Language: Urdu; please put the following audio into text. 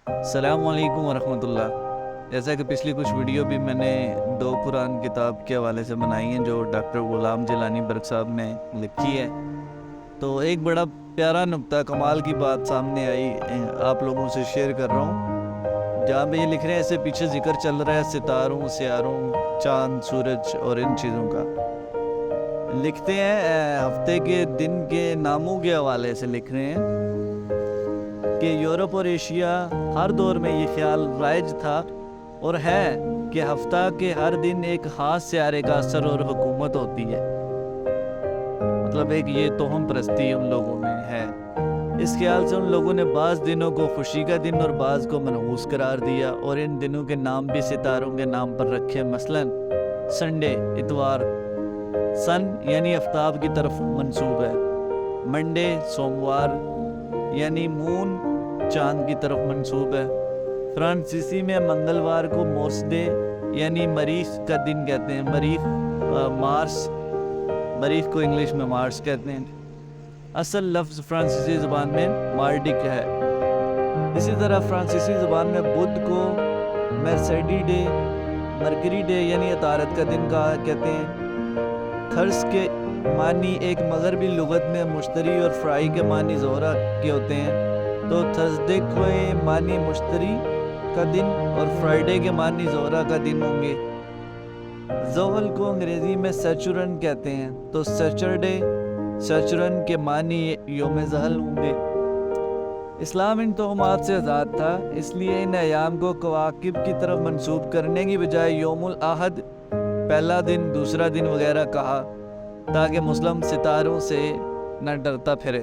السلام علیکم ورحمۃ اللہ۔ جیسا کہ پچھلی کچھ ویڈیو بھی میں نے دو قرآن کتاب کے حوالے سے بنائی ہیں جو ڈاکٹر غلام جیلانی برق صاحب نے لکھی ہے، تو ایک بڑا پیارا نقطہ کمال کی بات سامنے آئی، آپ لوگوں سے شیئر کر رہا ہوں، جہاں پہ یہ لکھ رہے ہیں ایسے پیچھے ذکر چل رہا ہے ستاروں، سیاروں، چاند، سورج اور ان چیزوں کا۔ لکھتے ہیں ہفتے کے دن کے ناموں کے حوالے سے لکھ رہے ہیں کہ یورپ اور ایشیا ہر دور میں یہ خیال رائج تھا اور ہے کہ ہفتہ کے ہر دن ایک خاص سیارے کا اثر اور حکومت ہوتی ہے۔ مطلب ایک یہ توہم پرستی ان لوگوں میں ہے۔ اس خیال سے ان لوگوں نے بعض دنوں کو خوشی کا دن اور بعض کو منحوس قرار دیا اور ان دنوں کے نام بھی ستاروں کے نام پر رکھے، مثلا سنڈے اتوار، سن یعنی آفتاب کی طرف منسوب ہے، منڈے سوموار یعنی مون چاند کی طرف منسوب ہے، فرانسیسی میں منگلوار کو مورسڈے یعنی مریخ کا دن کہتے ہیں، مریخ کو انگلش میں مارس کہتے ہیں، اصل لفظ فرانسیسی زبان میں مارڈک ہے۔ اسی طرح فرانسیسی زبان میں بدھ کو مرسیڈی ڈے، مرکری ڈے یعنی عطارد کا دن کہتے ہیں، تھرس کے معنی ایک مغربی لغت میں مشتری اور فرائی کے معنی زہرہ کے ہوتے ہیں، تو تھرسڈے کو معنی مشتری کا دن اور فرائیڈے کے معنی زہرہ کا دن ہوں گے۔ زحل کو انگریزی میں سیچرن کہتے ہیں، تو سیچرڈے سیچرن کے معنی یوم زحل ہوں گے۔ اسلام ان توہمات سے آزاد تھا، اس لیے ان ایام کو کواکب کی طرف منسوب کرنے کی بجائے یوم الاحد، پہلا دن، دوسرا دن وغیرہ کہا، تاکہ مسلم ستاروں سے نہ ڈرتا پھرے۔